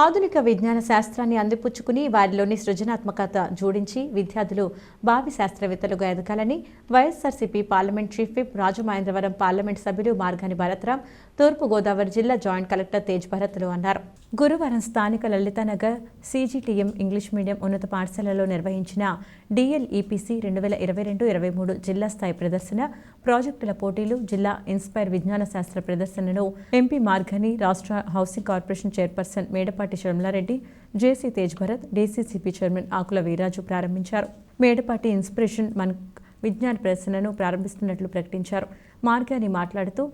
ఆధునిక విజ్ఞాన శాస్త్రాన్ని అందిపుచ్చుకుని వారిలోని సృజనాత్మకత జోడించి విద్యార్థులు భావి శాస్త్రవేత్తలుగా ఎదగాలని YSRCP parliament chief whip Rajamahendravaram parliament సభ్యులు మార్గాని భరత్రాం తూర్పు గోదావరి జిల్లా జాయింట్ కలెక్టర్ తేజ్ భరత్లు అన్నారు. గురువారం స్థానిక లలితానగర్ సీజీటీఎం ఇంగ్లీష్ మీడియం ఉన్నత పాఠశాలలో నిర్వహించిన డిఎల్ఈపీసీ 2022-23 జిల్లా స్థాయి ప్రదర్శన, ప్రాజెక్టుల పోటీలు, జిల్లా ఇన్స్పైర్ విజ్ఞాన శాస్త్ర ప్రదర్శనను ఎంపీ మార్గాని, రాష్ట్ర housing corporation chairperson Medapati Sharmilareddy, JC Tej Bharat, DCCP chairman Akula Veeraju ప్రారంభించారు. మేడపాటి ఇన్స్పిరేషన్ మన్ విజ్ఞాన ప్రదర్శనను ప్రారంభిస్తున్నట్లు ప్రకటించారు. మార్గాని మాట్లాడుతూ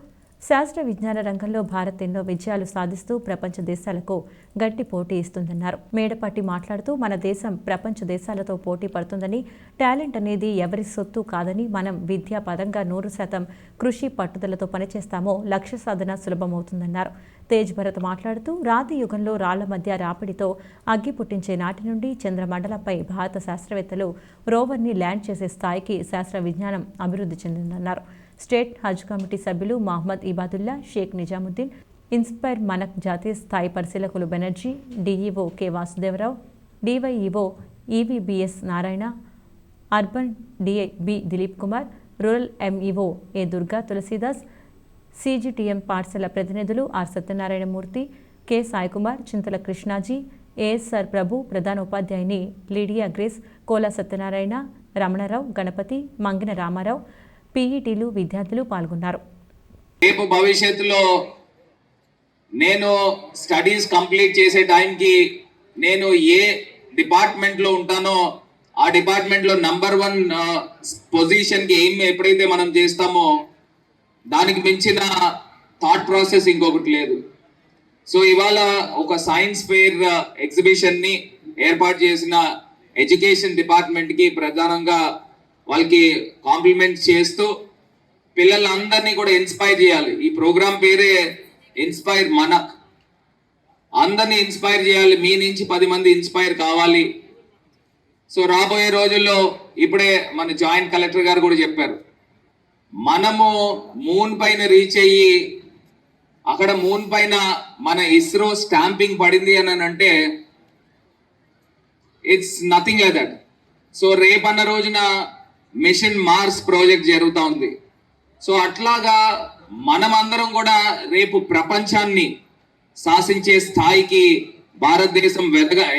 శాస్త్ర విజ్ఞాన రంగంలో భారత్ ఎన్నో విజయాలు సాధిస్తూ ప్రపంచ దేశాలకు గట్టి పోటీ ఇస్తుందన్నారు. మేడపాటి మాట్లాడుతూ మన దేశం ప్రపంచ దేశాలతో పోటీ పడుతుందని, టాలెంట్ అనేది ఎవరి సొత్తు కాదని, మనం విద్యా పరంగా 100% కృషి పట్టుదలతో పనిచేస్తామో లక్ష్య సాధన సులభమవుతుందన్నారు. తేజ్ భరత్ మాట్లాడుతూ రాతి యుగంలో రాళ్ల మధ్య రాపిడితో అగ్గి పుట్టించే నాటి నుండి చంద్రమండలంపై భారత శాస్త్రవేత్తలు రోవర్ని ల్యాండ్ చేసే స్థాయికి శాస్త్ర విజ్ఞానం అభివృద్ధి చెందిందన్నారు. స్టేట్ హజ్ కమిటీ సభ్యులు మహమ్మద్ ఇబాదుల్లా, షేక్ నిజాముద్దీన్, ఇన్స్పైర్ మనక్ జాతీయ స్థాయి పరిశీలకులు Banerjee, DEO K Vasudevarao, DYEO EVBS Narayana, urban DI B Dilip Kumar, rural MEO A Durga Tulasidas, CGTM పాఠశాల ప్రతినిధులు R Satyanarayanamurthy, K Saikumar, Chintala Krishnaji, ASR Prabhu, ప్రధాన ఉపాధ్యాయుని లీడియా గ్రేస్, కోలా సత్యనారాయణ, రమణారావు, గణపతి, మంగిన రామారావు, పీఈటీలు, విద్యార్థులు పాల్గొన్నారు. రేపు భవిష్యత్తులో నేను స్టడీస్ కంప్లీట్ చేసే టైంకి నేను ఏ డిపార్ట్మెంట్లో ఉంటానో ఆ డిపార్ట్మెంట్లో నంబర్ 1 పొజిషన్కి ఎయిమ్ ఎప్పుడైతే మనం చేస్తామో దానికి మించిన థాట్ ప్రాసెస్ ఇంకొకటి లేదు. సో ఇవాళ ఒక సైన్స్ ఫెయిర్ ఎగ్జిబిషన్ని ఏర్పాటు చేసిన ఎడ్యుకేషన్ డిపార్ట్మెంట్కి ప్రధానంగా వాళ్ళకి కాంప్లిమెంట్స్ చేస్తూ పిల్లలందరినీ కూడా ఇన్స్పైర్ చేయాలి. ఈ ప్రోగ్రామ్ పేరే ఇన్స్పైర్ మనక్. అందరినీ ఇన్స్పైర్ చేయాలి. మీ నుంచి 10 మంది ఇన్స్పైర్ కావాలి. సో రాబోయే రోజుల్లో ఇప్పుడే మన జాయింట్ కలెక్టర్ గారు కూడా చెప్పారు, మనము మూన్ పైన రీచ్ అయ్యి అక్కడ మూన్ పైన మన ఇస్రో స్టాంపింగ్ పడింది అని అంటే it's nothing like that. So రేపన్న రోజున మిషన్ మార్స్ ప్రాజెక్ట్ జరుగుతూ ఉంది. సో అట్లాగా మనమందరం కూడా రేపు ప్రపంచాన్ని శాసించే స్థాయికి భారతదేశం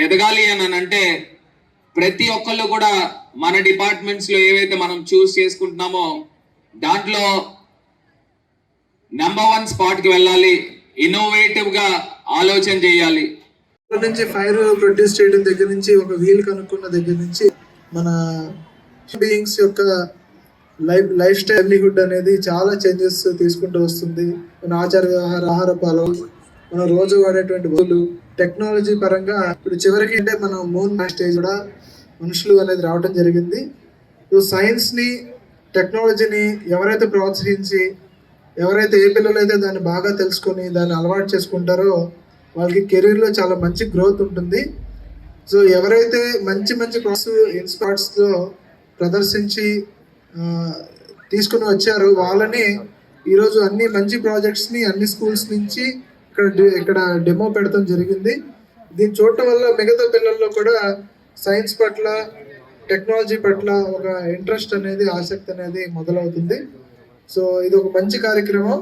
ఎదగాలి అని అంటే ప్రతి ఒక్కళ్ళు కూడా మన డిపార్ట్మెంట్స్లో ఏవైతే మనం చూస్ చేసుకుంటున్నామో దాంట్లో నంబర్ 1 స్పాట్కి వెళ్ళాలి. ఇన్నోవేటివ్గా ఆలోచన చేయాలి. నుంచి ఫైర్ ప్రొడ్యూస్ చేయడం దగ్గర నుంచి ఒక వీల్ కనుక్కున్న దగ్గర నుంచి మన బీయింగ్స్ యొక్క లైఫ్ స్టైల్ లైవ్లీహుడ్ అనేది చాలా చేంజెస్ తీసుకుంటూ వస్తుంది. మన ఆచార వ్యవహార ఆహారపాలు, మనం రోజు వాడేటువంటి బోలు, టెక్నాలజీ పరంగా ఇప్పుడు చివరికి అంటే మనం మూన్ స్టేజ్ కూడా మనుషులు అనేది రావడం జరిగింది. సో సైన్స్ని, టెక్నాలజీని ఎవరైతే ప్రోత్సహించి, ఎవరైతే ఏ పిల్లలు అయితే దాన్ని బాగా తెలుసుకొని దాన్ని అలవాటు చేసుకుంటారో వాళ్ళకి కెరీర్లో చాలా మంచి గ్రోత్ ఉంటుంది. సో ఎవరైతే మంచి ఇన్స్పాట్స్లో ప్రదర్శించి తీసుకుని వచ్చారో వాళ్ళని ఈరోజు అన్ని మంచి ప్రాజెక్ట్స్ని అన్ని స్కూల్స్ నుంచి ఇక్కడ డెమో పెడతాం జరిగింది. దీన్ని చూడటం వల్ల మిగతా పిల్లల్లో కూడా సైన్స్ పట్ల, టెక్నాలజీ పట్ల ఒక ఇంట్రెస్ట్ అనేది, ఆసక్తి అనేది మొదలవుతుంది. సో ఇది ఒక మంచి కార్యక్రమం.